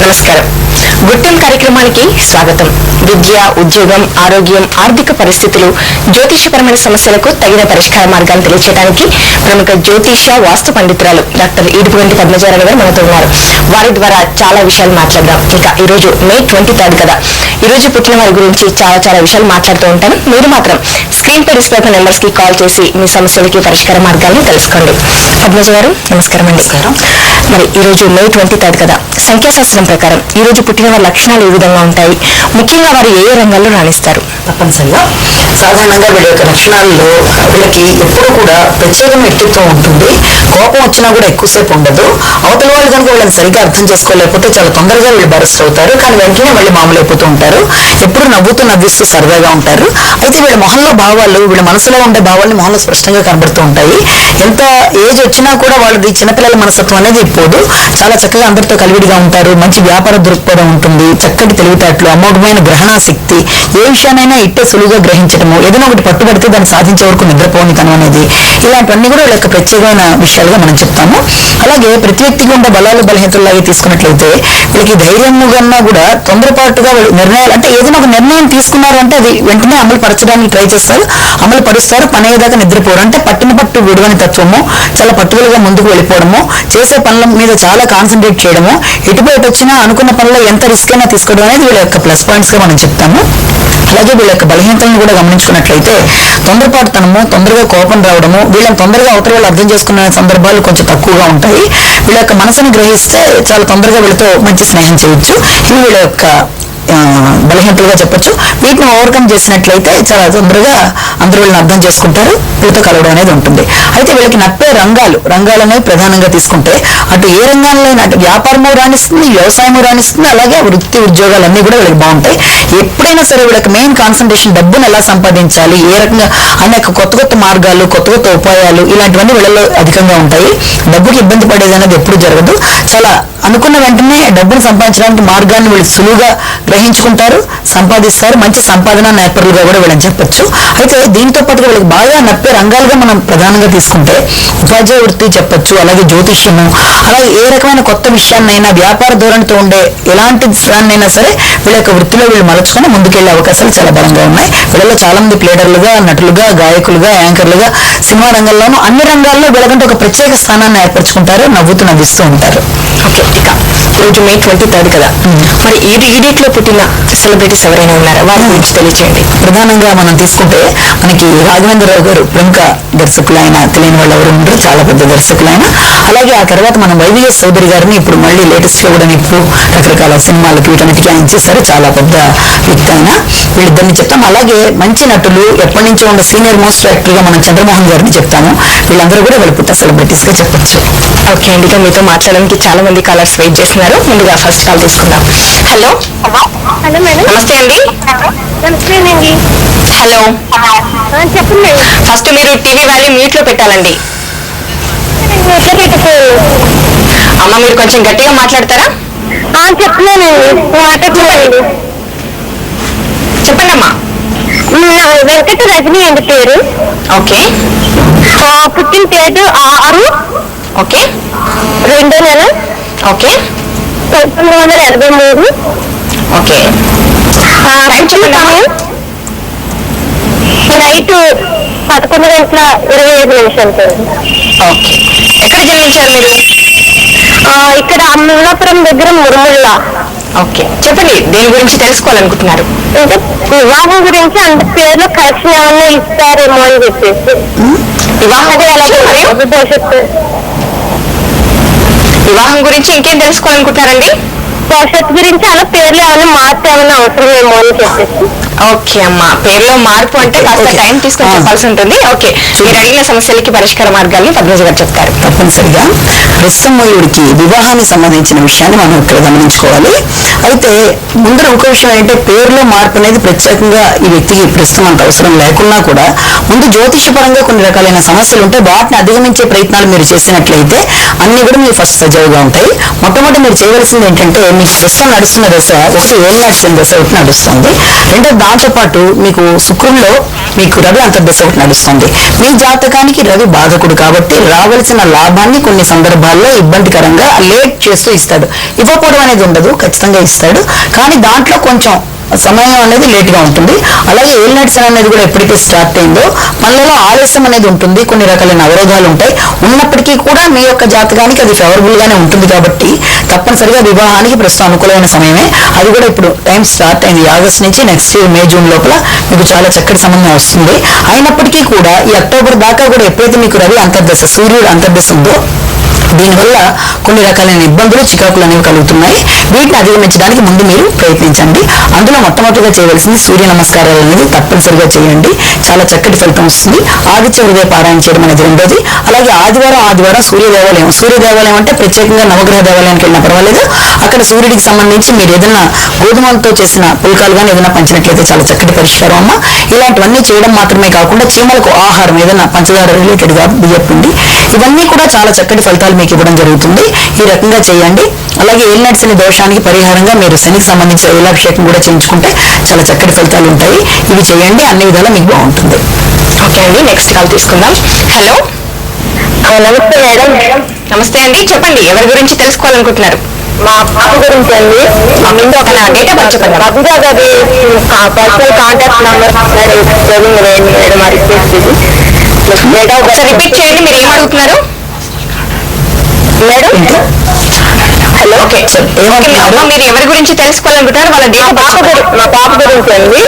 నమస్కారం. గుట్టం కార్యక్రమానికి స్వాగతం. విద్య, ఉద్యోగం, ఆరోగ్యం, ఆర్థిక పరిస్థితులు, జ్యోతిషపరమైన సమస్యలకు తగిన పరిష్కార మార్గాలు తెలియచేయడానికి ప్రముఖ జ్యోతిష వాస్తు పండితురాలు డాక్టర్ ఈడుపుగంటి పద్మజారాణి గారు మనతో ఉన్నారు. వారి ద్వారా చాలా విషయాలు మాట్లాడదాం. ఇంకా ఈ రోజు May 23 కదా, ఈ రోజు పుట్టిన వారి గురించి చాలా విషయాలు మాట్లాడుతూ ఉంటాను. మీరు మాత్రం స్క్రీన్ పై డిస్ప్లే నెంబర్స్ కి కాల్ చేసి మీ సమస్యలకి పరిష్కార మార్గాలను తెలుసుకోండి. పద్మజ గారు నమస్కారం అండి. మరి ఈ రోజు May 23 కదా, సంఖ్యాశాస్త్రం ప్రకారం ఈ రోజు పుట్టిన వారి లక్షణాలు ఏ విధంగా ఉంటాయి, ముఖ్యంగా వారు ఏ రంగాల్లో రాణిస్తారు? తప్పనిసరిగా సాధారణంగా వీళ్ళ యొక్క లక్షణాల్లో వీళ్ళకి ఎప్పుడు కూడా ప్రత్యేకమైన వ్యక్తిత్వం ఉంటుంది. కోపం వచ్చినా కూడా ఎక్కువసేపు ఉండదు. అవతల వాళ్ళు కనుక వీళ్ళని సరిగ్గా అర్థం చేసుకోలేకపోతే చాలా తొందరగా వీళ్ళు బరస్ట్ అవుతారు, కానీ వెంటనే మళ్ళీ మామూలు అయిపోతూ ఉంటారు. ఎప్పుడు నవ్వుతూ సరదాగా ఉంటారు. అయితే వీళ్ళ మొహంలో భావాలు, వీళ్ళ మనసులో ఉండే భావాలని మొహంలో స్పష్టంగా కనబడుతూ ఉంటాయి. ఎంత ఏజ్ వచ్చినా కూడా వాళ్ళది చిన్నపిల్లల మనస్తత్వం అనేది పోదు. చాలా చక్కగా అందరితో కలివిడిగా ఉంటారు. మంచి వ్యాపార దృక్పథం ఉంటుంది. చక్కటి తెలివితేటలు, అమోఘమైన గ్రహణాశక్తి, ఏ విషయానైనా ఇట్టే సులువుగా గ్రహించడము, ఏదైనా ఒకటి పట్టుబడితే దాన్ని సాధించే వరకు నిద్రపోనితనం అనేది, ఇలాంటివన్నీ కూడా వీళ్ళ యొక్క ప్రత్యేకమైన విషయాలుగా మనం చెప్తాము. అలాగే ప్రతి వ్యక్తికి ఉండే బలాలు బలహీనతలాగే తీసుకున్నట్లయితే వీళ్ళకి ధైర్యంగా కూడా తొందరపాటుగా నిర్ణయాలు, అంటే ఏదైనా ఒక నిర్ణయం తీసుకున్నారు అంటే అది వెంటనే అమలు పరచడానికి ట్రై చేస్తారు, అమలు పరుస్తారు. పని అయ్యేదాకా నిద్రపోరు. అంటే పట్టు విడువని తత్వము, చాలా పట్టుదలగా ముందుకు వెళ్ళిపోవడము, చేసే పనుల మీద చాలా కాన్సన్ట్రేట్ చేయడము, ఎటుపోటు వచ్చినా అనుకున్న పనుల్లో ఎంత రిస్క్ అయినా తీసుకోవడం అనేది వీళ్ళ యొక్క ప్లస్ పాయింట్స్ గా మనం చెప్తాము. అలాగే వీళ్ళ యొక్క బలహీనతలను కూడా గమనించుకున్నట్లయితే తొందరపాటుతనము, తొందరగా కోపం రావడము, వీళ్ళని తొందరగా అవతల వాళ్ళు అర్థం చేసుకునే సందర్భాలు కొంచెం తక్కువగా ఉంటాయి. వీళ్ళ యొక్క మనసుని గ్రహిస్తే చాలా తొందరగా వీళ్ళతో మంచి స్నేహం చేయొచ్చు. ఇవి వీళ్ళ యొక్క బలహీనతలుగా చెప్పొచ్చు. వీటిని ఓవర్కమ్ చేసినట్లయితే చాలా తొందరగా అందరూ వీళ్ళని అర్థం చేసుకుంటారు, వీళ్ళతో కలవడం అనేది ఉంటుంది. అయితే వీళ్ళకి నప్పే రంగాలు అనేవి ప్రధానంగా తీసుకుంటే అటు ఏ రంగాల్లో అటు వ్యాపారము రాణిస్తుంది, వ్యవసాయము రాణిస్తుంది, అలాగే వృత్తి ఉద్యోగాలన్నీ కూడా వీళ్ళకి బాగుంటాయి. ఎప్పుడైనా సరే వీళ్ళకి మెయిన్ కాన్సన్ట్రేషన్ డబ్బును ఎలా సంపాదించాలి, ఏ రకంగా అనేక కొత్త మార్గాలు, కొత్త ఉపాయాలు, ఇలాంటివన్నీ వీళ్ళలో అధికంగా ఉంటాయి. డబ్బుకి ఇబ్బంది పడేది అనేది ఎప్పుడు జరగదు. చాలా అనుకున్న వెంటనే డబ్బును సంపాదించడానికి మార్గాన్ని వీళ్ళు సులువుగా గ్రహించుకుంటారు, సంపాదిస్తారు. మంచి సంపాదన నేపథ్యులుగా కూడా వీళ్ళని చెప్పొచ్చు. అయితే దీంతో పాటుగా వీళ్ళకి బాగా నప్పే రంగాలుగా మనం ప్రధానంగా తీసుకుంటే ఉపాధ్యాయ వృత్తి చెప్పొచ్చు, అలాగే జ్యోతిష్యము, అలాగే ఏ రకమైన కొత్త విషయాన్నైనా, వ్యాపార ధోరణితో ఉండే ఎలాంటి దాన్నైనా సరే వీళ్ళ యొక్క వృత్తిలో వీళ్ళు మలుచుకొని ముందుకెళ్లే అవకాశాలు చాలా బలంగా ఉన్నాయి. వీళ్ళలో చాలా మంది ప్లేడర్లుగా, నటులుగా, గాయకులుగా, యాంకర్లుగా, సినిమా రంగంలోనూ అన్ని రంగాల్లో వీళ్ళకంటే ఒక ప్రత్యేక స్థానాన్ని ఏర్పరచుకుంటారు, నవ్వుతూ ఉంటారు. ఓకే, ఇక రోజు May 23 కదా, మరి ఈ డేట్ లో పుట్టిన సెలబ్రిటీస్ ఎవరైనా ఉన్నారా, వారి గురించి తెలియచేయండి. ప్రధానంగా మనం తీసుకుంటే మనకి రాఘవేంద్రరావు గారు ప్రముఖ దర్శకులు, ఆయన తెలియని వాళ్ళు ఎవరు ఉండరు, చాలా పెద్ద దర్శకులు ఆయన. అలాగే ఆ తర్వాత మనం వైవిఎస్ చౌదరి గారిని ఇప్పుడు మళ్ళీ లేటెస్ట్ గా కూడా ఇప్పుడు రకరకాల సినిమాలకి వీటన్నిటికీ ఆయన చేశారు, చాలా పెద్ద వ్యక్తి ఆయన. వీళ్ళిద్దరిని చెప్తాం. అలాగే మంచి నటులు, ఎప్పటి నుంచో ఉన్న సీనియర్ మోస్ట్ యాక్టర్ గా మనం చంద్రమోహన్ గారిని చెప్తాము. వీళ్ళందరూ కూడా వీళ్ళ పుట్ట సెలబ్రిటీస్ గా చెప్పొచ్చు. ఓకే అండి, ఇక మీతో మాట్లాడడానికి చాలా మంది కాలర్స్ వెయిట్ చేస్తున్నారు. ముందుగా ఫస్ట్ కాల్ తీసుకుందాం. హలో మేడం, నమస్తే అండి. నమస్తేనండి. హలో, చెప్పండి. ఫస్ట్ మీరు టీవీ వాల్యూమ్ మ్యూట్ లో పెట్టాలండి. ఎట్లా పెట్టుకోరు? అమ్మ, మీరు కొంచెం గట్టిగా మాట్లాడతారా? చెప్తున్నానండి, మాట్లాడుతున్నానండి. చెప్పండి అమ్మా. వెంకట రజని అండి పేరు. ఓకే. పుట్టిన తేదీ 6 ఓకే 2వ నెల ఓకే 1983. ఓకే. సమయం నైట్ 11:25. ఓకే. ఎక్కడ జన్మించారు మీరు? ఇక్కడ అమలాపురం దగ్గర మురుముళ్ళ. ఓకే, చెప్పండి, దేని గురించి తెలుసుకోవాలనుకుంటున్నారు? అంటే వివాహం గురించి, అంత పేరులో కరెక్షన్ ఏమన్నా ఇస్తారేమో అని చెప్పేసి. వివాహం గురించి ఇంకేం తెలుసుకోవాలనుకుంటున్నారండి? భవిష్యత్తు గురించి, అలా పేర్లు ఏమైనా మార్పు ఏమైనా అవసరమేమో అని చెప్పేసి. ఓకే అమ్మా, పేరులో మార్పు అంటే కాస్త Okay. టైం తీసుకొని చెప్పాల్సి ఉంటుంది. ఓకే, మీరు అడిగిన సమస్యలకి పరిష్కార మార్గాల్ని పద్మజ గారు చెప్తారు. తప్పనిసరిగా ప్రస్తుతం ఈవిడికి వివాహానికి సంబంధించిన విషయాన్ని మనం ఇక్కడ గమనించుకోవాలి. అయితే ముందర ఒక విషయం ఏంటంటే పేరులో మార్పు అనేది ప్రత్యేకంగా ఈ వ్యక్తికి ప్రస్తుతం అంత అవసరం లేకున్నా కూడా ముందు జ్యోతిషపరంగా కొన్ని రకాలైన సమస్యలు ఉంటే వాటిని అధిగమించే ప్రయత్నాలు మీరు చేసినట్లయితే అన్ని కూడా మీరు ఫస్ట్ సజావుగా ఉంటాయి. మొట్టమొదటి మీరు చేయవలసింది ఏంటంటే మీకు ప్రస్తుతం నడుస్తున్న దశ ఒకటి ఏలినాటి శని దశ ఒకటి నడుస్తుంది. రెండో దాంతో పాటు మీకు శుక్రుల్లో మీకు రవి అంతర్దశ ఒకటి నడుస్తుంది. మీ జాతకానికి రవి బాధకుడు కాబట్టి రావాల్సిన లాభాన్ని కొన్ని సందర్భాల్లో ఇబ్బందికరంగా లేట్ చేస్తూ ఇస్తాడు. ఇవ్వకపోవడం అనేది ఉండదు, ఖచ్చితంగా ఇస్తాడు. కానీ దాంట్లో కొంచెం సమయం అనేది లేట్ గా ఉంటుంది. అలాగే ఏలినాటి శని అనేది కూడా ఎప్పటికీ స్టార్ట్ అయిందో పనులలో ఆలస్యం అనేది ఉంటుంది, కొన్ని రకాలైన అవరోధాలు ఉంటాయి. ఉన్నప్పటికీ కూడా మీ యొక్క జాతకానికి అది ఫేవరబుల్ గానే ఉంటుంది కాబట్టి తప్పనిసరిగా వివాహానికి ప్రస్తుతం అనుకూలమైన సమయమే. అది కూడా ఇప్పుడు టైం స్టార్ట్ అయింది. ఆగస్ట్ నుంచి నెక్స్ట్ ఇయర్ మే జూన్ లోపల మీకు చాలా చక్కటి సంబంధం వస్తుంది. అయినప్పటికీ కూడా ఈ అక్టోబర్ దాకా కూడా ఎప్పుడైతే మీకు రవి అంతర్దశ సూర్యుడు అంతర్దశ ఉందో దీనివల్ల కొన్ని రకాలైన ఇబ్బందులు చికాకులు అనేవి కలుగుతున్నాయి. వీటిని అధిగమించడానికి ముందు మీరు ప్రయత్నించండి. అందులో మొట్టమొదటిగా చేయవలసింది సూర్య నమస్కారాలు అనేది తప్పనిసరిగా చేయండి, చాలా చక్కటి ఫలితం వస్తుంది. ఆదిత్య హృదయ పారాయణ చేయడం అనేది రెండోది. అలాగే ఆదివారం సూర్య దేవాలయం అంటే ప్రత్యేకంగా నవగ్రహ దేవాలయానికి వెళ్ళినా పర్వాలేదు, అక్కడ సూర్యుడికి సంబంధించి మీరు ఏదైనా గోధుమలతో చేసిన పుల్కాలు కానీ ఏదైనా పంచినట్లయితే చాలా చక్కటి పరిష్కారం అమ్మ. ఇలాంటివన్నీ చేయడం మాత్రమే కాకుండా చీమలకు ఆహారం ఏదైనా పంచదార రిలేటెడ్ గా బియ్యపిండి ఇవన్నీ కూడా చాలా చక్కటి ఫలితాలు మీకు ఇవ్వడం జరుగుతుంది. ఈ రకంగా చేయండి. అలాగే ఏలినాటి శని దోషానికి పరిహారంగా మీరు శనికి సంబంధించిన తైలాభిషేకం కూడా చేయించుకుంటే చాలా చక్కటి ఫలితాలు ఉంటాయి. ఇవి చేయండి, అన్ని విధాలా మీకు బాగుంటుంది. ఓకే అండి, నెక్స్ట్ కాల్ తీసుకుందాం. హలో, నమస్తే మేడం. నమస్తే అండి, చెప్పండి ఎవరి గురించి తెలుసుకోవాలనుకుంటున్నారు? మా పాప గురించి అండి. ముందు ఒక డేట్ ఆఫ్ బర్త్ చెప్పండి. కవిత గారి పర్సనల్ కాంటాక్ట్ నెంబర్ మేడం అది డేట్ ఆఫ్ ఒకసారి రిపీట్ చేయండి, మీరు ఏం అడుగుతున్నారు? మేడం. హలో, ఓకే ఓకే అమ్మ, మీరు ఎవరి గురించి తెలుసుకోవాలనుకుంటున్నారు? వాళ్ళ డేట్ ఆఫ్ బర్త్ మా పాప గురించి అండి.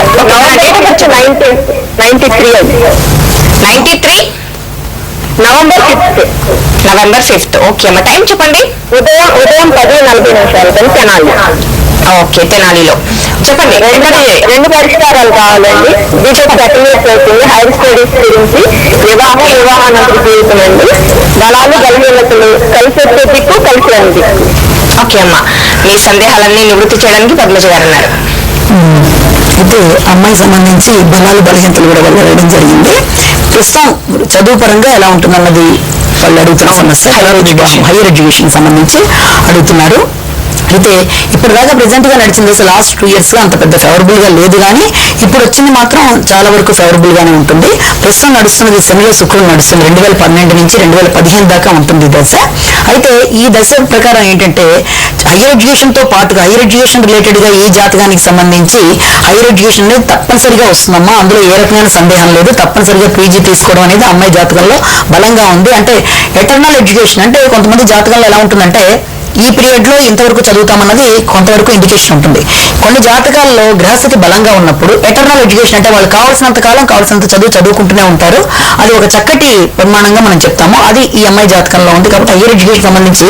డేట్ ఆఫ్ బర్త్ 93 అండి. 93 నవంబర్ 5th. ఓకే అమ్మ, టైం చెప్పండి. ఉదయం 10:40 తెనాలి. ఓకే, తెనాలిలో చెప్పండి. రెండు పరిష్కారాలు కావాలండి. బీటెక్ సర్టిఫికేట్ అవుతుంది, హైర్ స్టడీస్ గురించి, వివాహానంతర జీవితం అండి, బలాలు బలహీనతలు, కలిసి వచ్చే దిక్కు, కలిసి రాని దిక్కు. ఓకే అమ్మ, మీ సందేహాలన్నీ నివృత్తి చేయడానికి పద్మజ గారు ఉన్నారు. అయితే అమ్మాయి సంబంధించి బలాలు బలహీనతలు కూడా వాళ్ళు అడగడం జరిగింది. ప్రస్తుతం చదువు పరంగా ఎలా ఉంటుందన్నది వాళ్ళు అడుగుతున్న సమస్య. హైయర్ ఎడ్యుకేషన్ సంబంధించి అడుగుతున్నారు. అయితే ఇప్పటిదాకా ప్రెసెంట్ గా నడిచింది అసలు లాస్ట్ 2 years గా అంత పెద్ద ఫేవరబుల్ గా లేదు, కానీ ఇప్పుడు వచ్చింది మాత్రం చాలా వరకు ఫేవరబుల్ గానే ఉంటుంది. ప్రస్తుతం నడుస్తున్నది శనిలో శుక్రుడు నడుస్తుంది. 2012 నుంచి 2015 దాకా ఉంటుంది ఈ దశ. అయితే ఈ దశ ప్రకారం ఏంటంటే హైయర్ ఎడ్యుకేషన్ తో పాటుగా హైయర్ ఎడ్యుకేషన్ రిలేటెడ్ గా ఈ జాతకానికి సంబంధించి హైయర్ ఎడ్యుకేషన్ అనేది తప్పనిసరిగా వస్తుందమ్మా. అందులో ఏ రకమైన సందేహం లేదు. తప్పనిసరిగా పీజీ తీసుకోవడం అనేది అమ్మాయి జాతకంలో బలంగా ఉంది. అంటే ఎటర్నల్ ఎడ్యుకేషన్ అంటే కొంతమంది జాతకంలో ఎలా ఉంటుందంటే ఈ పీరియడ్ లో ఇంతవరకు చదువుతామన్నది కొంతవరకు ఇండికేషన్ ఉంటుంది. కొన్ని జాతకాల్లో గ్రహస్థితి బలంగా ఉన్నప్పుడు ఎటర్నల్ ఎడ్యుకేషన్ అంటే వాళ్ళు కావాల్సినంత కాలం కావాల్సినంత చదువుకుంటూనే ఉంటారు. అది ఒక చక్కటి పరిమాణంగా మనం చెప్తాము. అది ఈ అమ్మాయి జాతకంలో ఉంది. కాబట్టి హైయర్ ఎడ్యుకేషన్ సంబంధించి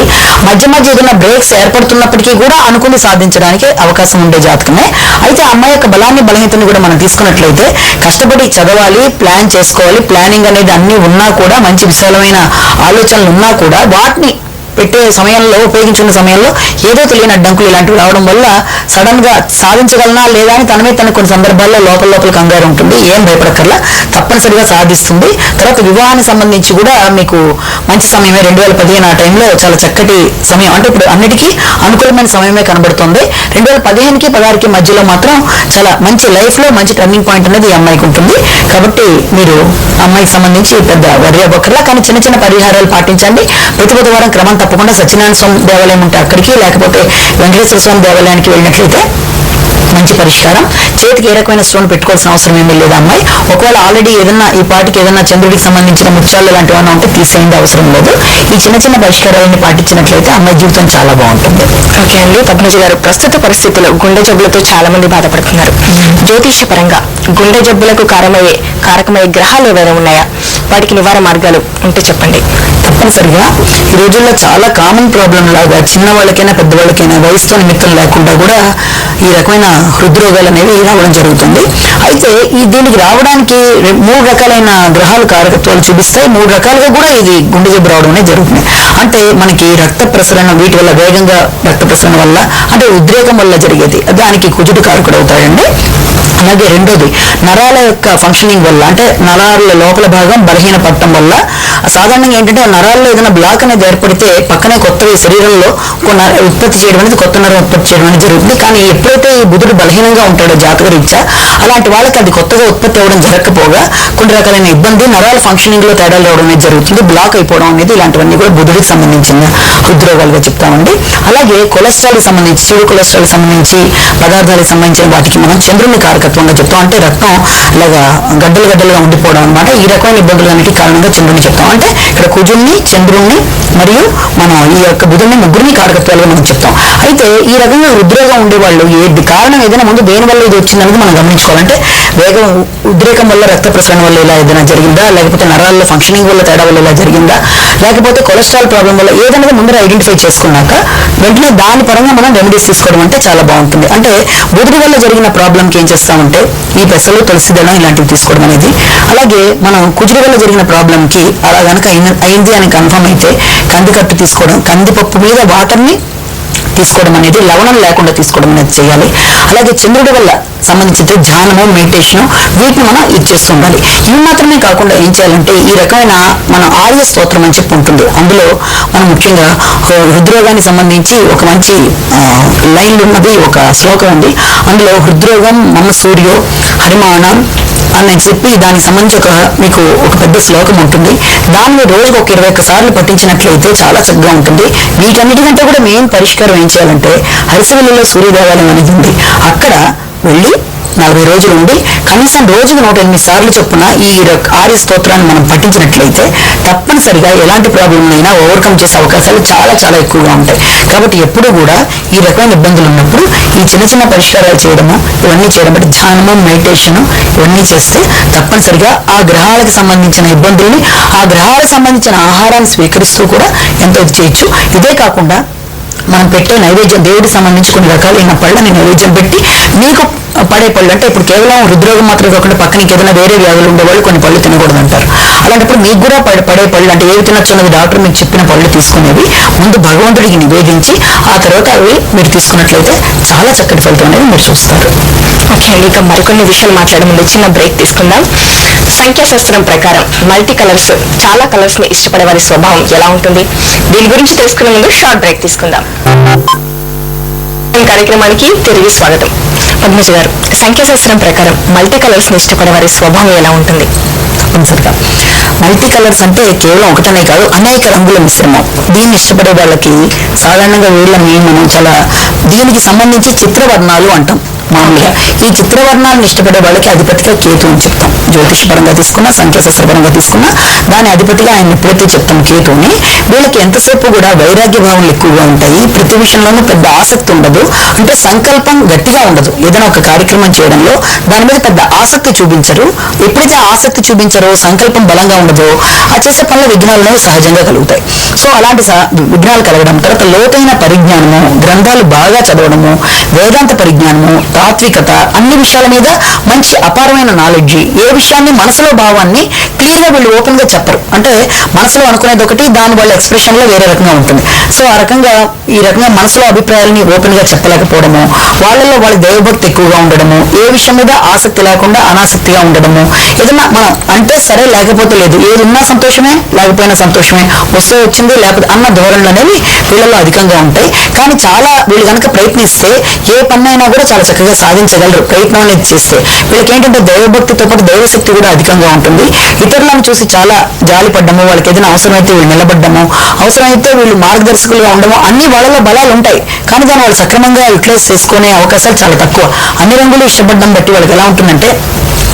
మధ్య ఏదైనా బ్రేక్స్ ఏర్పడుతున్నప్పటికీ కూడా అనుకుని సాధించడానికి అవకాశం ఉండే జాతకమే. అయితే ఆ అమ్మాయి యొక్క బలాన్ని బలహీనతని కూడా మనం తీసుకున్నట్లయితే కష్టపడి చదవాలి, ప్లాన్ చేసుకోవాలి. ప్లానింగ్ అనేది అన్ని ఉన్నా కూడా, మంచి విశాలమైన ఆలోచనలు ఉన్నా కూడా వాటిని పెట్టే సమయంలో, ఉపయోగించుకున్న సమయంలో ఏదో తెలియని అడ్డంకులు ఇలాంటివి రావడం వల్ల సడన్ గా సాధించగలనా లేదా అని తన మీద తన కొన్ని సందర్భాల్లో లోపల కంగారు ఉంటుంది. ఏం భయపడక్కర్లా, తప్పనిసరిగా సాధిస్తుంది. తర్వాత వివాహానికి సంబంధించి కూడా మీకు మంచి సమయమే. 2015 ఆ టైంలో చాలా చక్కటి సమయం, అంటే ఇప్పుడు అన్నిటికీ అనుకూలమైన సమయమే కనబడుతుంది. 2015కి 16కి మధ్యలో మాత్రం చాలా మంచి లైఫ్ లో మంచి టర్నింగ్ పాయింట్ అనేది ఈ అమ్మాయికి ఉంటుంది. కాబట్టి మీరు అమ్మాయికి సంబంధించి పెద్ద వర్రీ అవ్వక్కర్లా, కానీ చిన్న చిన్న పరిహారాలు పాటించండి. ప్రతి బుధవారం క్రమం తప్పకుండా సత్యనారాయణ స్వామి దేవాలయం ఉంటే అక్కడికి, లేకపోతే వెంకటేశ్వర స్వామి దేవాలయానికి వెళ్ళినట్లయితే మంచి పరిష్కారం. చేతికి ఏ రకమైన స్టోన్ పెట్టుకోవాల్సిన అవసరం ఏమీ లేదు అమ్మాయి. ఒకవేళ ఆల్రెడీ ఏదన్నా ఈ పాటికి ఏదన్నా చంద్రుడికి సంబంధించిన ముత్యాలు లాంటివి ఏమైనా ఉంటే తీసేయండి, అవసరం లేదు. ఈ చిన్న పరిష్కారాలను పాటించినట్లయితే అమ్మాయి జీవితం చాలా బాగుంటుంది. ఓకే అండి, పద్మజ గారు, ప్రస్తుత పరిస్థితుల్లో గుండె జబ్బులతో చాలా మంది బాధపడుతున్నారు. జ్యోతిష పరంగా గుండె జబ్బులకు కారకమయ్యే గ్రహాలు ఏవైనా ఉన్నాయా? వాటికి నివారణ మార్గాలు ఉంటే చెప్పండి. తప్పనిసరిగా ఈ రోజుల్లో చాలా కామన్ ప్రాబ్లం లాగా చిన్న వాళ్ళకైనా పెద్దవాళ్ళకైనా వయసుతో నిమిత్తం లేకుండా కూడా ఈ రకమైన హృద్రోగాలు అనేవి రావడం జరుగుతుంది. అయితే దీనికి రావడానికి 3 రకాలైన గ్రహాలు కారకత్వాలు చూపిస్తాయి. 3 రకాలుగా కూడా ఇది గుండె జబ్బు రావడం అనేది జరుగుతుంది. అంటే మనకి రక్త ప్రసరణ వీటి వల్ల వేగంగా రక్త ప్రసరణ వల్ల అంటే ఉద్రేకం వల్ల జరిగేది దానికి కుజుడు కారకుడు అవుతాయండి. అలాగే రెండోది నరాల యొక్క ఫంక్షనింగ్ వల్ల అంటే నరాల లోపల భాగం బలహీన పడటం వల్ల సాధారణంగా ఏంటంటే నరాల్లో ఏదైనా బ్లాక్ అనేది ఏర్పడితే పక్కనే కొత్తవి శరీరంలో కొన్ని ఉత్పత్తి చేయడం అనేది కొత్త నరం ఉత్పత్తి చేయడం అనేది జరుగుతుంది. కానీ ఎప్పుడైతే ఈ బుధుడు బలహీనంగా ఉంటాడో జాతక రీత్యా అలాంటి వాళ్ళకి అది కొత్తగా ఉత్పత్తి అవ్వడం జరగకపోగా కొన్ని రకాలైన ఇబ్బంది నరాల ఫంక్షనింగ్ లో తేడాలు రావడం అనేది జరుగుతుంది. బ్లాక్ అయిపోవడం అనేది ఇలాంటివన్నీ కూడా బుధుడికి సంబంధించిన హృద్రోగాలుగా చెప్తామండి. అలాగే కొలెస్ట్రాల్ సంబంధించి చెడు కొలెస్ట్రాల్ సంబంధించి పదార్థాలకు సంబంధించిన వాటికి మనం చంద్రుని కారకత్వంగా చెప్తాం. అంటే రక్తం ఇలాగా గడ్డలుగా ఉండిపోవడం అనమాట. ఈ రకమైన ఇబ్బందులన్నిటి కారణంగా చంద్రుని చెప్తాం. అంటే ఇక్కడ కుజుడిని చంద్రుణ్ణి మరియు మనం ఈ యొక్క బుధుడిని ముగ్గురిని కారకత్వాలుగా మనం చెప్తాం. అయితే ఈ రకంగా హృద్రోగం ఉండేవాళ్ళు కారణం ఏదైనా ముందు దేని వల్ల ఇది వచ్చిందనేది మనం గమనించుకోవాలంటే ఉద్రేకం వల్ల రక్త ప్రసరణ వల్ల ఇలా ఏదైనా జరిగిందా, లేకపోతే నరాల్లో ఫంక్షనింగ్ వల్ల తేడా వల్ల ఇలా జరిగిందా, లేకపోతే కొలెస్ట్రాల్ ప్రాబ్లం వల్ల ఏదైనా ముందర ఐడెంటిఫై చేసుకున్నాక వెంటనే దాని పరంగా మనం రెమెడీస్ తీసుకోవడం అంటే చాలా బాగుంటుంది. అంటే బుధుడి వల్ల జరిగిన ప్రాబ్లంకి ఏం చేస్తామంటే ఈ పెసలు తులసి దళం ఇలాంటివి తీసుకోవడం అనేది. అలాగే మనం కుజుడి వల్ల జరిగిన ప్రాబ్లంకి అలా కనుక అయింది అని కన్ఫర్మ్ అయితే కందికట్టు తీసుకోవడం, కందిపప్పు మీద వాటర్ని తీసుకోవడం అనేది లవణం లేకుండా తీసుకోవడం అనేది చేయాలి. అలాగే చంద్రుడి వల్ల సంబంధించిన ధ్యానము మెడిటేషన్ వీటిని మనం ఇచ్చేస్తూ ఉండాలి. ఇవి మాత్రమే కాకుండా ఏం చేయాలంటే ఈ రకమైన మన ఆర్య స్తోత్రం అని చెప్పి ఉంటుంది. అందులో మనం ముఖ్యంగా హృద్రోగానికి సంబంధించి ఒక మంచి లైన్లు ఉన్నది ఒక శ్లోకం ఉంది. అందులో హృద్రోగం మమ సూర్యో హరిమాణం అని చెప్పి దానికి సంబంధించి మీకు ఒక పెద్ద శ్లోకం ఉంటుంది. దాన్ని రోజుకు ఒక 21 సార్లు పఠించినట్లయితే చాలా చక్కగా ఉంటుంది. వీటన్నిటికంటే కూడా మెయిన్ పరిష్కారం ఏం చేయాలంటే హరిశవల్లిలో సూర్య దేవాలయం అనేది ఉంది. అక్కడ వెళ్ళి 40 రోజులు ఉండి కనీసం రోజుకు 108 సార్లు చొప్పున ఈ ఆర్య స్తోత్రాన్ని మనం పఠించినట్లయితే తప్పనిసరిగా ఎలాంటి ప్రాబ్లం అయినా ఓవర్కమ్ చేసే అవకాశాలు చాలా చాలా ఎక్కువగా ఉంటాయి. కాబట్టి ఎప్పుడు కూడా ఈ రకమైన ఇబ్బందులు ఉన్నప్పుడు ఈ చిన్న చిన్న పరిష్కారాలు చేయడము ఇవన్నీ చేయడం బట్టి ధ్యానము మెడిటేషన్ ఇవన్నీ చేస్తే తప్పనిసరిగా ఆ గ్రహాలకు సంబంధించిన ఇబ్బందుల్ని ఆ గ్రహాలకు సంబంధించిన ఆహారాన్ని స్వీకరిస్తూ కూడా ఎంతో చేయొచ్చు. ఇదే కాకుండా మనం పెట్టే నైవేద్యం దేవుడికి సంబంధించి కొన్ని రకాలైన పళ్ళని నైవేద్యం పెట్టి మీకు పడే పళ్ళు అంటే ఇప్పుడు కేవలం హృద్రోగం మాత్రమే కాకుండా పక్కన ఏదైనా వేరే వ్యాధులు ఉండేవాళ్ళు కొన్ని పళ్ళు తినకూడదు అంటారు. అలాంటప్పుడు మీకు కూడా పడే పళ్ళు అంటే ఏవి తినొచ్చు అన్నది డాక్టర్ మీకు చెప్పిన పళ్ళు తీసుకునేవి ముందు భగవంతుడికి నివేదించి ఆ తర్వాత అవి మీరు తీసుకున్నట్లయితే చాలా చక్కటి ఫలితం అనేది మీరు చూస్తారు. ఓకే అండి, ఇక మరికొన్ని విషయాలు మాట్లాడే ముందు చిన్న బ్రేక్ తీసుకుందాం. సంఖ్యాశాస్త్రం ప్రకారం మల్టీ కలర్స్ చాలా కలర్స్ ని ఇష్టపడే వారి స్వభావం ఎలా ఉంటుంది, దీని గురించి తెలుసుకునే ముందు షార్ట్ బ్రేక్ తీసుకుందాం. కార్యక్రమానికి తిరిగి స్వాగతం. పద్మజ గారు, సంఖ్యాశాస్త్రం ప్రకారం మల్టీ కలర్స్ ని ఇష్టపడే వారి స్వభావం ఎలా ఉంటుంది? తప్పనిసరిగా మల్టీ కలర్స్ అంటే కేవలం ఒకటనే కాదు అనేక రంగుల మిశ్రమం. దీన్ని ఇష్టపడే వాళ్ళకి సాధారణంగా వీళ్ళని మనం చాలా దీనికి సంబంధించి చిత్రవర్ణాలు అంటాం. మామూలుగా ఈ చిత్రవర్ణాలను ఇష్టపడే వాళ్ళకి అధిపతిగా కేతు అని చెప్తాం. జ్యోతిషపరంగా తీసుకున్నా సంఖ్యాశాస్త్రపరంగా తీసుకున్నా దాని అధిపతిగా ఆయన ఎప్పుడైతే చెప్తాం కేతుని. వీళ్ళకి ఎంతసేపు కూడా వైరాగ్య భావనలు ఎక్కువగా ఉంటాయి. ప్రతి విషయంలోనూ పెద్ద ఆసక్తి ఉండదు. అంటే సంకల్పం గట్టిగా ఉండదు. ఏదైనా ఒక కార్యక్రమం చేయడంలో దాని మీద పెద్ద ఆసక్తి చూపించరు. ఎప్పుడైతే ఆసక్తి చూపించారో సంకల్పం బలంగా ఉండదో ఆ చేసే పనుల విఘ్నాలు అనేవి సహజంగా కలుగుతాయి. సో అలాంటి విఘ్నాలు కలగడం, తర్వాత లోతైన పరిజ్ఞానము, గ్రంథాలు బాగా చదవడము, వేదాంత పరిజ్ఞానము, తాత్వికత, అన్ని విషయాల మీద మంచి అపారమైన నాలెడ్జ్. ఏ విషయాన్ని మనసులో భావాన్ని క్లియర్ గా వీళ్ళు ఓపెన్ గా చెప్పరు. అంటే మనసులో అనుకునేది ఒకటి, దాని వాళ్ళ ఎక్స్ప్రెషన్ లో వేరే రకంగా ఉంటుంది. సో ఆ రకంగా ఈ రకంగా మనసులో అభిప్రాయాలని ఓపెన్ గా చెప్పలేకపోవడము, వాళ్ళలో వాళ్ళ దైవభక్తి ఎక్కువగా ఉండడము, ఏ విషయం మీద ఆసక్తి లేకుండా అనాసక్తిగా ఉండడము, ఏదన్నా మనం అంటే సరే లేకపోతే లేదు, ఏది ఉన్నా సంతోషమే లేకపోయినా సంతోషమే, వస్తే వచ్చింది లేకపోతే అన్న ధోరణులు అనేవి వీళ్ళలో అధికంగా ఉంటాయి. కానీ చాలా వీళ్ళు కనుక ప్రయత్నిస్తే ఏ పన్నైనా కూడా చాలా చక్కగా సాధించగలరు ప్రయత్నం అనేది చేస్తే. వీళ్ళకి ఏంటంటే దైవభక్తితో పాటు దైవశక్తి కూడా అధికంగా ఉంటుంది. ఇతరులను చూసి చాలా జాలి పడ్డము, వాళ్ళకి ఏదైనా అవసరమైతే వీళ్ళు నిలబడ్డము, అవసరమైతే వీళ్ళు మార్గదర్శకులుగా ఉండము, అన్ని వాళ్ళలో బలాలు ఉంటాయి. కానీ దాన్ని వాళ్ళు సక్రమంగా యూటిలైజ్ చేసుకునే అవకాశాలు చాలా తక్కువ. అన్ని రంగులు ఇష్టపడడం బట్టి వాళ్ళకి ఎలా ఉంటుందంటే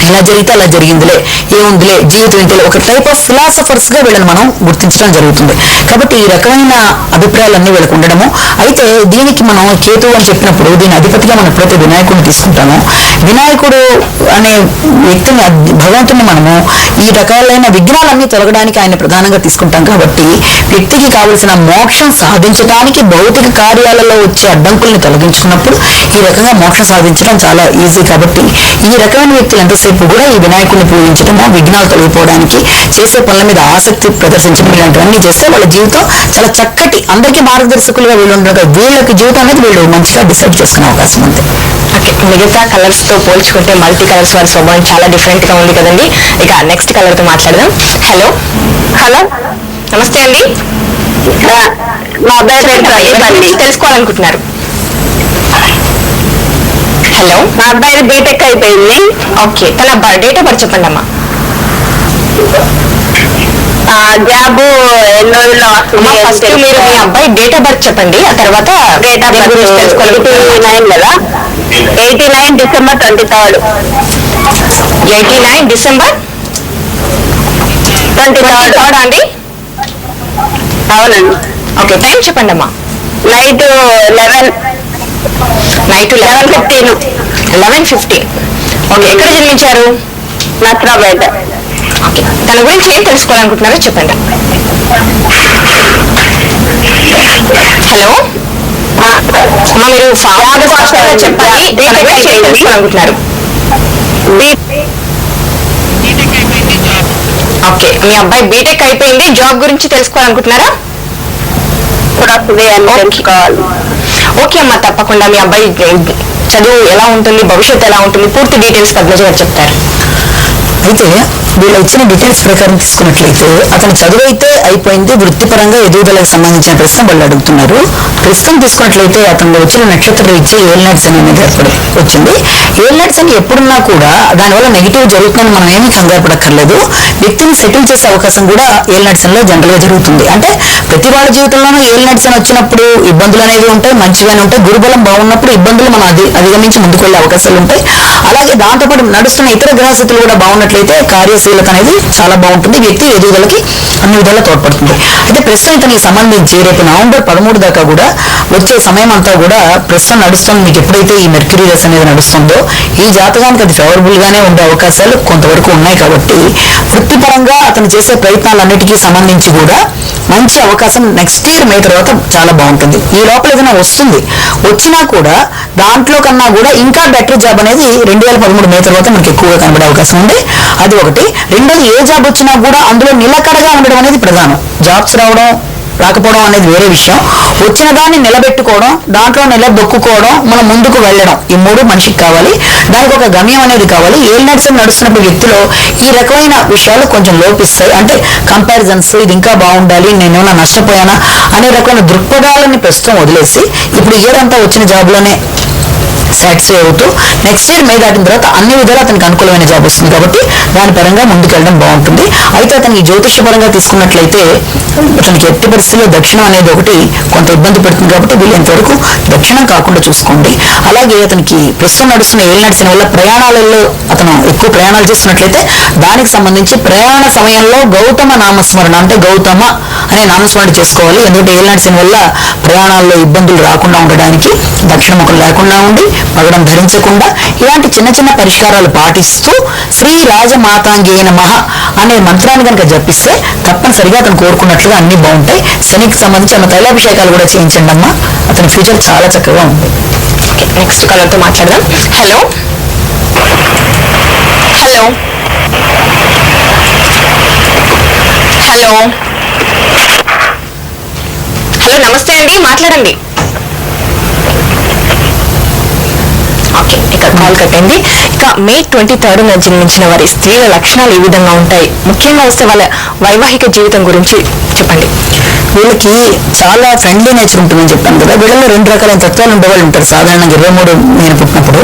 ఎలా జరిగితే అలా జరిగిందిలే, ఏముందిలే, జీవితం ఇంతలే, ఒక టైప్ ఆఫ్ ఫిలాసఫర్స్ గా వీళ్ళని మనం గుర్తించడం జరుగుతుంది. కాబట్టి ఈ రకమైన అభిప్రాయాలన్నీ వీళ్ళకి ఉండడము. అయితే దీనికి మనం కేతు అని చెప్పినప్పుడు దీని అధిపతిగా మనం ఎప్పుడైతే వినాయకుడిని తీసుకుంటామో, వినాయకుడు అనే వ్యక్తిని, భగవంతుని మనము ఈ రకాలైన విఘ్నాలన్నీ తొలగడానికి ఆయన ప్రధానంగా తీసుకుంటాం. కాబట్టి వ్యక్తికి కావలసిన మోక్షం సాధించడానికి భౌతిక కార్యాలలో వచ్చే అడ్డంకుల్ని తొలగించుకున్నప్పుడు ఈ రకంగా మోక్షం సాధించడం చాలా ఈజీ. కాబట్టి ఈ రకమైన వ్యక్తులు ఎంతసేపు కూడా ఈ వినాయకుడిని పూజించడము, విఘ్నాలు తొలగిపోవడానికి, చేసే పనుల మీద ఆసక్తి ప్రదర్శించడం, ఇలాంటివన్నీ చేస్తే వాళ్ళ జీవితం చాలా చక్కటి, అందరికీ మార్గదర్శకులుగా వీళ్ళు ఉండగా వీళ్ళకి జీవితం అనేది వీళ్ళు మంచిగా డిసైడ్ చేసుకునే అవకాశం ఉంది. ఓకే, మిగతా కలర్స్ తో పోల్చుకుంటే మల్టీ కలర్స్ వారి స్వభావం చాలా డిఫరెంట్ గా ఉంది కదండి. ఇక నెక్స్ట్ కలర్ తో మాట్లాడదాం. హలో హలో, నమస్తే అండి. మా అబ్బాయి పేరు ప్రదీప్ అండి. తెలుసుకోవాలనుకుంటున్నారు? హలో, మా అబ్బాయి బీటెక్ అయిపోయింది. ఓకే, తన డేట్ ఆఫ్ బర్త్ చెప్పండి అమ్మా. జాబ్ ఎన్నో రోజుల్లో వస్తుంది. ఫస్ట్ మీరు మీ అబ్బాయి డేట్ ఆఫ్ బర్త్ చెప్పండి, ఆ తర్వాత డేట్ ఆఫ్ బర్త్ 89 కదా, 89 డిసెంబర్ 23rd. 89 డిసెంబర్ 23rd అండి. అవునండి. ఓకే, టైం చెప్పండి అమ్మా. నైట్ 11. నైట్ 11:15. 11:15. ఓకే, ఎక్కడ జన్మించారు? నసరాబాద్. ఓకే, తన గురించి ఏం తెలుసుకోవాలనుకుంటున్నారో చెప్పండి. హలో అమ్మా, మీరు ఫాస్ట్ చెప్పండి. తన గురించి ఏం తెలుసుకోవాలనుకుంటున్నారు? ఓకే, మీ అబ్బాయి బీటెక్ అయిపోయింది, జాబ్ గురించి తెలుసుకోవాలనుకుంటున్నారా? వస్తుంది అని తెలుసుకోవాలి. ఓకే అమ్మా, తప్పకుండా. మీ అబ్బాయి చదువు ఎలా ఉంటుంది, భవిష్యత్తు ఎలా ఉంటుంది, పూర్తి డీటెయిల్స్ పద్మజ గారు చెప్తారు. అయితే వీళ్ళు ఇచ్చిన డీటెయిల్స్ ప్రకారం తీసుకున్నట్లయితే అతని చదువు అయితే అయిపోయింది, వృత్తిపరంగా ఎదుగుదలకు సంబంధించిన ప్రశ్న వాళ్ళు అడుగుతున్నారు. ప్రస్తుతం తీసుకున్నట్లయితే అతను వచ్చిన నక్షత్ర ఇచ్చి ఏల్నాట్స్ అనేది వచ్చింది. ఏల్నాట్స్ అని ఎప్పుడున్నా కూడా దానివల్ల నెగిటివ్ జరుగుతుందని మనం ఏమీ కంగారు పడక్కర్లేదు. వ్యక్తిని సెటిల్ చేసే అవకాశం కూడా ఏల్నాట్స్ లో జనరల్ గా జరుగుతుంది. అంటే ప్రతి వాళ్ళ జీవితంలోనూ ఏల్నాట్స్ అని వచ్చినప్పుడు ఇబ్బందులు అనేవి ఉంటాయి, మంచిగానే ఉంటాయి. గురుబలం బాగున్నప్పుడు ఇబ్బందులు మనం అధిగమించి ముందుకు వెళ్ళే అవకాశాలు ఉంటాయి. అలాగే దాంతోపాటు నడుస్తున్న ఇతర గ్రహస్థితులు కూడా బాగున్నట్లయితే కార్యశీలత అనేది చాలా బాగుంటుంది, వ్యక్తి ఎదుగుదలకి అన్ని విధాలా తోడ్పడుతుంది. అయితే ప్రస్తుతం ఇతనికి సంబంధించి రేపు నవంబర్ 13 దాకా కూడా వచ్చే సమయం అంతా కూడా ప్రస్తుతం నడుస్తుంది. మీకు ఎప్పుడైతే ఈ మెర్క్యూరీ దశ అనేది నడుస్తుందో ఈ జాతకానికి అది ఫేవరబుల్ గానే ఉండే అవకాశాలు కొంతవరకు ఉన్నాయి. కాబట్టి వృత్తిపరంగా అతను చేసే ప్రయత్నాలన్నిటికీ సంబంధించి కూడా మంచి అవకాశం నెక్స్ట్ ఇయర్ మే తర్వాత చాలా బాగుంటుంది. ఈ లోపల ఏదైనా వస్తుంది, వచ్చినా కూడా దాంట్లో కన్నా కూడా ఇంకా బెటర్ జాబ్ అనేది 2013 మే తర్వాత మనకి ఎక్కువగా కనబడే అవకాశం ఉంది. అది ఒకటి. రెండోది, ఏ జాబ్ వచ్చినా కూడా అందులో నిలకడగా ఉండడం అనేది ప్రధానం. జాబ్స్ రావడం రాకపోవడం అనేది వేరే విషయం. వచ్చిన దాన్ని నిలబెట్టుకోవడం, దాంట్లో నిలదొక్కుకోవడం, మనం ముందుకు వెళ్ళడం, ఈ మూడు మనిషికి కావాలి. దానికి ఒక గమ్యం అనేది కావాలి. ఏల్నాట్స్ నడుస్తున్నప్పుడు వ్యక్తిలో ఈ రకమైన విషయాలు కొంచెం లోపిస్తాయి. అంటే కంపారిజన్స్, ఇది ఇంకా బాగుండాలి, నేనేమన్నా నష్టపోయానా అనే రకమైన దృక్పథాలని ప్రస్తుతం వదిలేసి ఇప్పుడు ఇయర్ అంతా వచ్చిన జాబ్లోనే సాటిస్ఫై అవుతూ నెక్స్ట్ ఇయర్ మే దాటిన తర్వాత అన్ని విధాలు అతనికి అనుకూలమైన జాబ్ వస్తుంది. కాబట్టి దాని పరంగా ముందుకెళ్ళడం బాగుంటుంది. అయితే అతనికి జ్యోతిష పరంగా తీసుకున్నట్లయితే అతనికి ఎట్టి పరిస్థితుల్లో దక్షిణం అనేది ఒకటి కొంత ఇబ్బంది పెడుతుంది. కాబట్టి వీళ్ళంత వరకు దక్షిణం కాకుండా చూసుకోండి. అలాగే అతనికి ప్రస్తుతం నడుస్తున్న ఏలినాటి వల్ల ప్రయాణాలలో అతను ఎక్కువ ప్రయాణాలు చేస్తున్నట్లయితే దానికి సంబంధించి ప్రయాణ సమయంలో గౌతమ నామస్మరణ, అంటే గౌతమ అనే నామస్మరణ చేసుకోవాలి. ఎందుకంటే ఏలినాటి వల్ల ప్రయాణాల్లో ఇబ్బందులు రాకుండా ఉండడానికి దక్షిణ ముఖం లేకుండా ఉండి పగడం ధరించకుండా ఇలాంటి చిన్న చిన్న పరిష్కారాలు పాటిస్తూ శ్రీ రాజమాతాంగేయ నమః అనే మంత్రాన్ని కనుక జపిస్తే తప్పనిసరిగా అతను కోరుకున్నట్లుగా అన్ని బాగుంటాయి. శనికి సంబంధించిన తైలాభిషేకాలు కూడా చేయించండి అమ్మా, అతని ఫ్యూచర్ చాలా చక్కగా ఉంది. నెక్స్ట్ కాలర్ తో మాట్లాడదాం. హలో హలో హలో హలో నమస్తే అండి, మాట్లాడండి. ఓకే, ఇక కాల్ కట్ అయింది. ఇక మే 23rd జన్మించిన వారి స్త్రీల లక్షణాలు ఏ విధంగా ఉంటాయి, ముఖ్యంగా వస్తే వాళ్ళ వైవాహిక జీవితం గురించి చెప్పండి. వీళ్ళకి చాలా ఫ్రెండ్లీ నేచర్ ఉంటుందని చెప్పాను కదా. వీళ్ళలో రెండు రకాలైన తత్వాలు ఉండేవాళ్ళు ఉంటారు. సాధారణంగా 23 నేను పుట్టినప్పుడు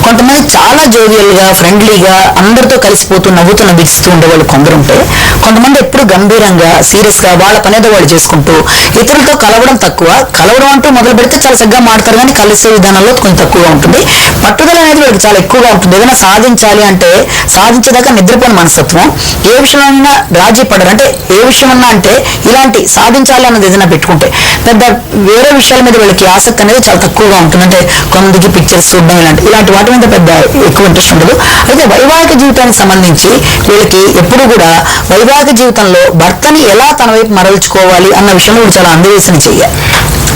కొంతమంది చాలా జోవియల్ గా, ఫ్రెండ్లీగా, అందరితో కలిసిపోతూ నవ్వుతూ నవ్విస్తూ ఉండేవాళ్ళు కొందరు ఉంటే, కొంతమంది ఎప్పుడు గంభీరంగా సీరియస్ గా వాళ్ళ పనేదో వాళ్ళు చేసుకుంటూ ఇతరులతో కలవడం తక్కువ. కలవడం అంటూ మొదలు పెడితే చాలా చక్కగా మాడతారు, కానీ కలిసే విధానంలో కొంచెం తక్కువగా ఉంటుంది. పట్టుదల అనేది వీళ్ళకి చాలా ఎక్కువగా ఉంటుంది. ఏదైనా సాధించాలి అంటే సాధించేదాకా నిద్రపోని మనస్తత్వం. ఏ విషయంలో రాజీ పడరు. అంటే ఏ విషయం అన్నా అంటే ఇలాంటి సాధించాలి అన్నది ఏదైనా పెట్టుకుంటే పెద్ద వేరే విషయాల మీద వీళ్ళకి ఆసక్తి అనేది చాలా తక్కువగా ఉంటుంది. అంటే కొంతమందికి పిక్చర్స్ చూడడం ఇలాంటి వాటి మీద పెద్ద ఎక్కువ ఇంట్రెస్ట్ ఉండదు. అయితే వైవాహిక జీవితానికి సంబంధించి వీళ్ళకి ఎప్పుడు కూడా వైవాహిక జీవితంలో భర్తని ఎలా తన వైపు మరల్చుకోవాలి అన్న విషయంలో వీళ్ళు చాలా అన్వేషణ చేయాలి.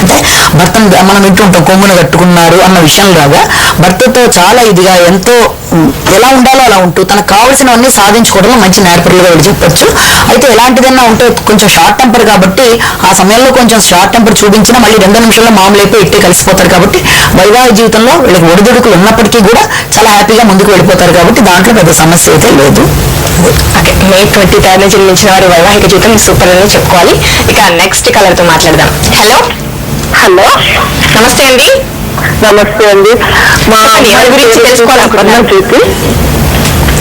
అంటే భర్తను మనం వింటుంటాం కొమ్మును కట్టుకున్నారు అన్న విషయం లాగా భర్తతో చాలా ఇదిగా ఎంతో ఎలా ఉండాలో అలా ఉంటూ తనకు కావాల్సినవన్నీ సాధించుకోవడంలో మంచి నేర్పరులుగా వీళ్ళు చెప్పొచ్చు. అయితే ఎలాంటిదన్నా ఉంటే కొంచెం షార్ట్ టెంపర్ కాబట్టి ఆ సమయంలో కొంచెం షార్ట్ టెంపర్ చూపించినా మళ్ళీ 2 నిమిషాల్లో మామూలు అయిపోయి ఇట్టే కలిసిపోతారు. కాబట్టి వైవాహిక జీవితంలో వీళ్ళకి ఒడిదుడుకులు ఉన్నప్పటికీ కూడా చాలా హ్యాపీగా ముందుకు వెళ్ళిపోతారు. కాబట్టి దాంట్లో పెద్ద సమస్య అయితే లేదు. మే 23 జన్మించిన వారి వైవాహిక జీవితం సూపర్ అని చెప్పుకోవాలి. ఇక నెక్స్ట్ కలర్ తో మాట్లాడదాం. హలో హలో, నమస్తే అండి. నమస్తే అండి. మా ఎవరి గురించి తెలుసుకోవాలనుకుంటున్నాను?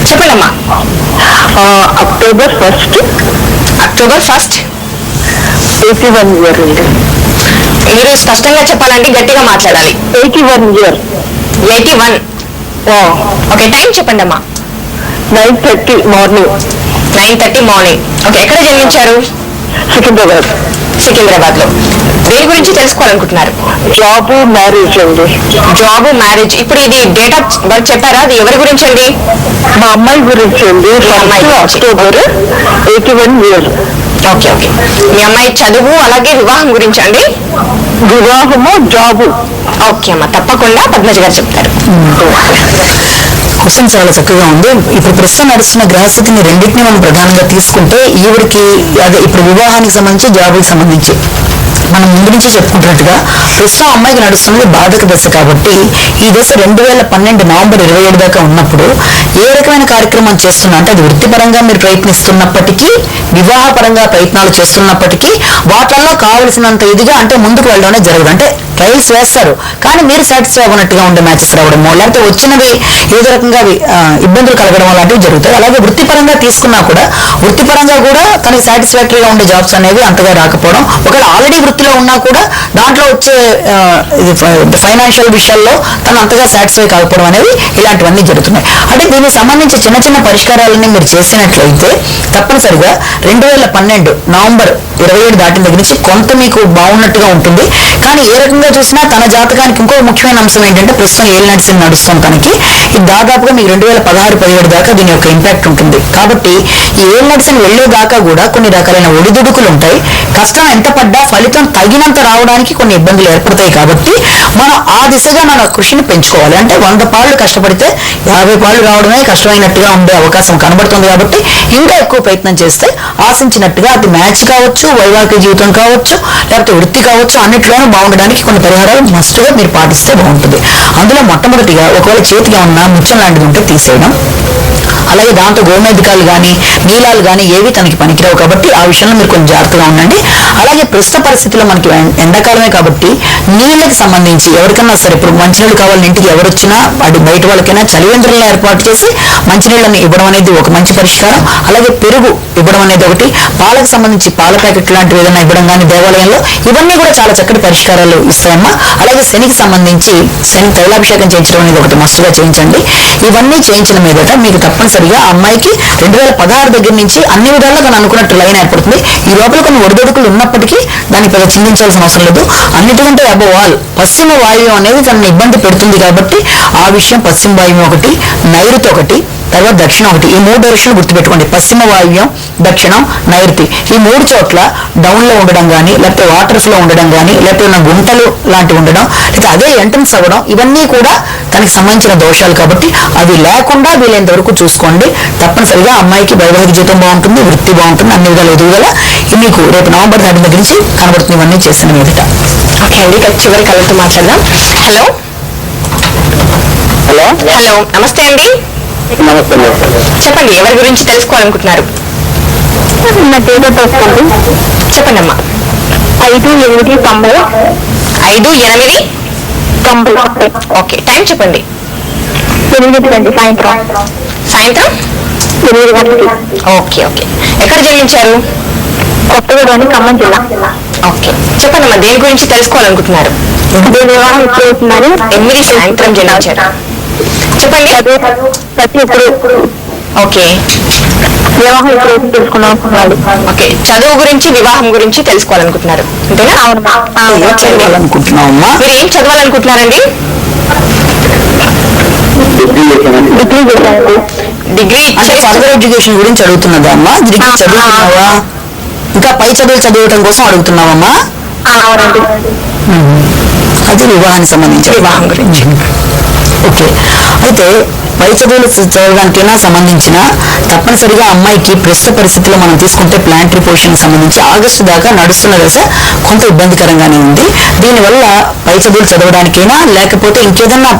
చెప్పండి అమ్మా. October 1st October 1st 81 year అండి. మీరు స్పష్టంగా చెప్పాలంటే గట్టిగా మాట్లాడాలి. 81 ఇయర్. 81. ఓకే, టైం చెప్పండి అమ్మా. 9:30 మార్నింగ్. 9:30 మార్నింగ్. ఓకే, ఎక్కడ జన్మించారు? సికింద్రాబాద్ లో. దేని గురించి తెలుసుకోవాలనుకుంటున్నారు? జాబ్, మ్యారేజ్ అండి. Job, marriage. ఇప్పుడు ఇది డేట్ ఆఫ్ బర్త్ చెప్పారా? అది ఎవరి గురించి అండి? మా అమ్మాయి గురించి అండి. October 81 year. Okay okay. మీ అమ్మాయి చదువు అలాగే వివాహం గురించి అండి? వివాహము, జాబు. ఓకే అమ్మా, తప్పకుండా పద్మజ గారు చెప్తారు. క్వశ్చన్ చాలా చక్కగా ఉంది. ఇప్పుడు ప్రస్తుతం నడుస్తున్న గ్రహస్థితిని రెండింటిని మనం ప్రధానంగా తీసుకుంటే ఈవిడికి అదే ఇప్పుడు వివాహానికి సంబంధించి జాబుకి సంబంధించి మనం ముందు నుంచి చెప్పుకుంటున్నట్టుగా ప్రస్తుతం అమ్మాయికి నడుస్తున్నది బాధక దశ. కాబట్టి ఈ దశ 2012 నవంబర్ 27 దాకా ఉన్నప్పుడు ఏ రకమైన కార్యక్రమం చేస్తున్నా అంటే అది వృత్తిపరంగా మీరు ప్రయత్నిస్తున్నప్పటికీ వివాహపరంగా ప్రయత్నాలు చేస్తున్నప్పటికీ వాటిల్లో కావలసినంత ఇదిగా అంటే ముందుకు వెళ్ళడమే జరగదు. అంటే ట్రయల్స్ వేస్తారు కానీ మీరు సాటిస్ఫై అవ్వనట్టుగా ఉండే మ్యాచెస్ రావడమో లేకపోతే వచ్చినవి ఏదో రకంగా ఇబ్బందులు కలగడం లాంటివి జరుగుతాయి. అలాగే వృత్తిపరంగా తీసుకున్నా కూడా వృత్తిపరంగా కూడా తనకి సాటిస్ఫాక్టరీగా ఉండే జాబ్స్ అనేవి అంతగా రాకపోవడం, ఒకవేళ ఆల్రెడీ వృత్తిలో ఉన్నా కూడా దాంట్లో వచ్చే ఫైనాన్షియల్ విషయాల్లో తను అంతగా సాటిస్ఫై కాకపోవడం అనేవి ఇలాంటివన్నీ జరుగుతున్నాయి. అంటే దీనికి సంబంధించి చిన్న చిన్న పరిష్కారాలన్నీ మీరు చేసినట్లయితే తప్పనిసరిగా 2012 నవంబర్ 27 దాటిన దగ్గర నుంచి కొంత మీకు బాగున్నట్టుగా ఉంటుంది. కానీ ఏ రకంగా చూసినా తన జాతకానికి ఇంకో ముఖ్యమైన అంశం ఏంటంటే ప్రస్తుతం ఏలినాటి శని నడుస్తుంది తనకి. ఇది దాదాపుగా మీకు 2016-17 దాకా దీని యొక్క ఇంపాక్ట్ ఉంటుంది. కాబట్టి ఈ ఏలినాటి శని వెళ్ళేదాకా కూడా కొన్ని రకాలైన ఒడిదుడుకులు ఉంటాయి. కష్టం ఎంత పడ్డా ఫలితం తగినంత రావడానికి కొన్ని ఇబ్బందులు ఏర్పడతాయి. కాబట్టి మనం ఆ దిశగా మన కృషిని పెంచుకోవాలి. అంటే 100 పాళ్ళు కష్టపడితే 50 పాళ్ళు రావడమే కష్టమైనట్టుగా ఉండే అవకాశం కనబడుతుంది. కాబట్టి ఇంకా ఎక్కువ ప్రయత్నం చేస్తే ఆశించినట్టుగా అది మ్యాచ్ కావచ్చు, వైవాహిక జీవితం కావచ్చు, లేకపోతే వృత్తి కావచ్చు, అన్నిట్లోనూ బాగుండడానికి కొన్ని పరిహారాలు మస్ట్గా మీరు పాటిస్తే బాగుంటుంది. అందులో మొట్టమొదటిగా ఒకవేళ చేతిగా ఉన్న ముచ్చం లాంటిది ఉంటే తీసేయడం. అలాగే దాంతో గోమేధికాలు కానీ నీలాలు కానీ ఏవి తనకి పనికిరావు. కాబట్టి ఆ విషయంలో మీరు కొంచెం జాగ్రత్తగా ఉండండి. అలాగే ప్రస్తుత పరిస్థితుల్లో మనకి ఎండాకాలమే కాబట్టి నీళ్ళకి సంబంధించి ఎవరికన్నా సరే ఇప్పుడు మంచినీళ్ళు కావాలని ఇంటికి ఎవరు వచ్చినా అది బయట వాళ్ళకైనా చలివేంద్రంలో ఏర్పాటు చేసి మంచినీళ్ళని ఇవ్వడం అనేది ఒక మంచి పరిష్కారం. అలాగే పెరుగు ఇవ్వడం అనేది ఒకటి, పాలకు సంబంధించి పాల ప్యాకెట్ లాంటివి ఏదైనా ఇవ్వడం కానీ దేవాలయంలో, ఇవన్నీ కూడా చాలా చక్కటి పరిష్కారాలు ఇస్తాయమ్మా. అలాగే శనికి సంబంధించి శని తైలాభిషేకం చేయించడం అనేది ఒకటి మస్తుగా చేయించండి. ఇవన్నీ చేయించిన మీదట మీకు తప్పనిసరిగా ఆ అమ్మాయికి 2016 దగ్గర నుంచి అన్ని విధాలుగా తను అనుకున్నట్టు లైన్ ఏర్పడుతుంది. ఈ లోపల కొన్ని ఒడిదొడుకులు ఉన్నప్పటికీ దాన్ని పెద్ద చింతించాల్సిన అవసరం లేదు. అన్నిటికంటే అబోవ్ ఆల్ పశ్చిమ వాయువ్యం అనేది తనని ఇబ్బంది పెడుతుంది. కాబట్టి ఆ విషయం పశ్చిమ వాయువ్యం ఒకటి, నైరుతి ఒకటి, తర్వాత దక్షిణం ఒకటి, ఈ 3 డైరెక్షన్లు గుర్తుపెట్టుకోండి. పశ్చిమ వాయువ్యం, దక్షిణం, నైరుతి, ఈ 3 చోట్ల డౌన్ లో ఉండడం కానీ లేకపోతే వాటర్ ఫ్లో ఉండడం కానీ లేకపోతే ఉన్న గుంటలు లాంటివి ఉండడం లేకపోతే అదే ఎంట్రన్స్ అవ్వడం ఇవన్నీ కూడా తనకి సంబంధించిన దోషాలు. కాబట్టి అవి లేకుండా వీలైనంత వరకు చూసుకోండి. తప్పనిసరిగా అమ్మాయికి వైవాహిక జీవితం బాగుంటుంది, వృత్తి బాగుంటుంది, అన్ని విధాలు ఎదుగుదల మీకు రేపు నవంబర్ 3 దగ్గర నుంచి కనబడుతుంది. ఇవన్నీ చేసిన మీదట. ఓకే అండి, చివరి కలర్తో మాట్లాడదాం. హలో హలో హలో, నమస్తే అండి. నమస్తే. చెప్పండి, ఎవరి గురించి తెలుసుకోవాలనుకుంటున్నారు? నా డేట్ ఆఫ్ బర్త్ అండి. చెప్పండి అమ్మా. 5/8/90. 5/8/90. ఓకే, టైం చెప్పండి. 8 సాయంత్రం. సాయంత్రం 8 గంటలకి. Okay okay. ఎక్కడ జన్మించారు? కొత్తగూడెం, ఖమ్మం జిల్లా. ఓకే, చెప్పండి అమ్మా, దేని గురించి తెలుసుకోవాలనుకుంటున్నారు? వివాహం ఎప్పుడు అవుతుందని. 8 సాయంత్రం జన్మించారు. చెప్పండి. ప్రతి ఇప్పుడు ఓకే వివాహం ఇప్పుడు తెలుసుకున్నాం. ఓకే, చదువు గురించి వివాహం గురించి తెలుసుకోవాలనుకుంటున్నారు అంతేనా? ఏం చదవాలనుకుంటున్నావమ్మా? మీరు ఏం చదవాలనుకుంటున్నారండి? డిగ్రీ చేశానండి. డిగ్రీ అంటే ఫర్దర్ ఎడ్యుకేషన్ గురించి అడుగుతున్నదా అమ్మా? డిగ్రీ చదువుతున్నావా? ఇంకా పై చదువులు చదవటం కోసం అడుగుతున్నావమ్మా? అవునండి. అది వివాహానికి సంబంధించి వివాహం గురించి. ఓకే, అయితే పై చదువులు చదవడానికైనా సంబంధించిన తప్పనిసరిగా అమ్మాయికి ప్రస్తుత పరిస్థితుల్లో మనం తీసుకుంటే ప్లాంటరీ పొజిషన్ సంబంధించి ఆగస్టు దాకా నడుస్తున్న దశ కొంత ఇబ్బందికరంగానే ఉంది. దీనివల్ల పై చదువులు చదవడానికైనా లేకపోతే ఇంకేదన్నా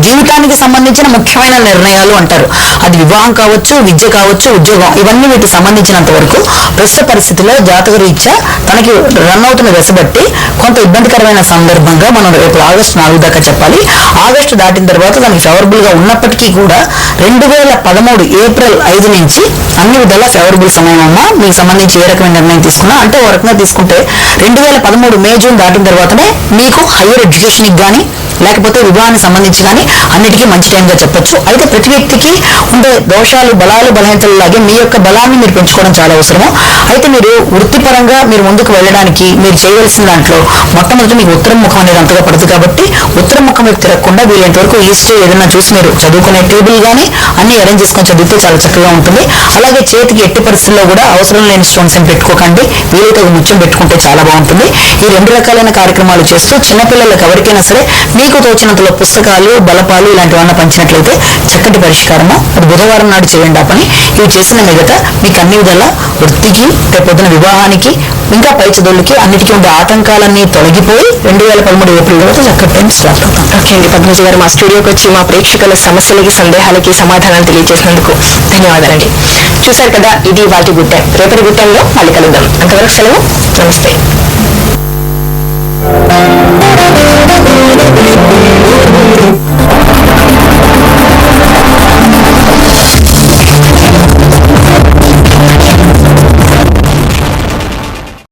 జీవితానికి సంబంధించిన ముఖ్యమైన నిర్ణయాలు అంటారు, అది వివాహం కావచ్చు, విద్య కావచ్చు, ఉద్యోగం, ఇవన్నీ వీటికి సంబంధించినంత వరకు ప్రస్తుత పరిస్థితిలో జాతక రీత్యా తనకి రన్ అవుతున్న దశ బట్టి కొంత ఇబ్బందికరమైన సందర్భంగా మనం రేపు ఆగస్టు 4 దాకా చెప్పాలి. ఆగస్టు దాటిన తర్వాత తనకి ఫేవరబుల్ గా ఉన్నప్పటికీ కూడా 2013 ఏప్రిల్ 5 నుంచి అన్ని విధాలా ఫేవరబుల్ సమయం అమ్మా. మీకు సంబంధించి ఏ రకమైన నిర్ణయం తీసుకున్నా, అంటే ఓ రకంగా తీసుకుంటే 2013 మే జూన్ దాటిన తర్వాతనే మీకు హయ్యర్ ఎడ్యుకేషన్కి కానీ లేకపోతే వివాహానికి సంబంధించి కానీ అన్నిటికీ మంచి టైంగా చెప్పొచ్చు. అయితే ప్రతి వ్యక్తికి ఉండే దోషాలు, బలాలు, బలహీనతలలాగే మీ యొక్క బలాన్ని మీరు పెంచుకోవడం చాలా అవసరము. అయితే మీరు వృత్తిపరంగా మీరు ముందుకు వెళ్ళడానికి మీరు చేయవలసిన దాంట్లో మొట్టమొదటి మీకు ఉత్తరం ముఖం అనేది అంతగా పడుతుంది కాబట్టి ఉత్తరం ముఖం వైపు తిరగకుండా వీలైనంత వరకు ఈస్ట్ ఏదైనా చూసి మీరు చదువుకునే టేబుల్ కానీ అన్ని అరేంజ్ చేసుకొని చదివితే చాలా చక్కగా ఉంటుంది. అలాగే చేతికి ఎట్టి పరిస్థితుల్లో కూడా అవసరం లేని స్టోన్స్ ఏం పెట్టుకోకండి, వీలైతే ఒక ముత్యం పెట్టుకుంటే చాలా బాగుంటుంది. ఈ 2 రకాలైన కార్యక్రమాలు చేస్తూ చిన్నపిల్లలకు ఎవరికైనా సరే మీకు తోచినంతలో పుస్తకాలు, బలపాలు ఇలాంటివన్నా పంచినట్లయితే చక్కటి పరిష్కారము. అది బుధవారం నాడు చేయండి ఆ పని. ఇవి చేసిన మిగతా మీకు అన్ని విధాల వృత్తికి, రేపొద్దున వివాహానికి, ఇంకా పై చదువులకి అన్నిటికీ ఉండే ఆటంకాలన్నీ తొలగిపోయి 2013 ఏప్రిల్ తర్వాత చక్కటి టైం స్టార్ట్ అవుతాం. ఓకే అండి, పద్మజ గారు మా స్టూడియోకి వచ్చి మా ప్రేక్షకుల సమస్యలకి, సందేహాలకి సమాధానాలు తెలియజేసినందుకు ధన్యవాదాలండి. చూశారు కదా, ఇది వాటి గుడ్ టైం. రేపటి గుడ్ టైంలో మళ్ళీ కలుద్దాం. అంతవరకు సెలవు, నమస్తే.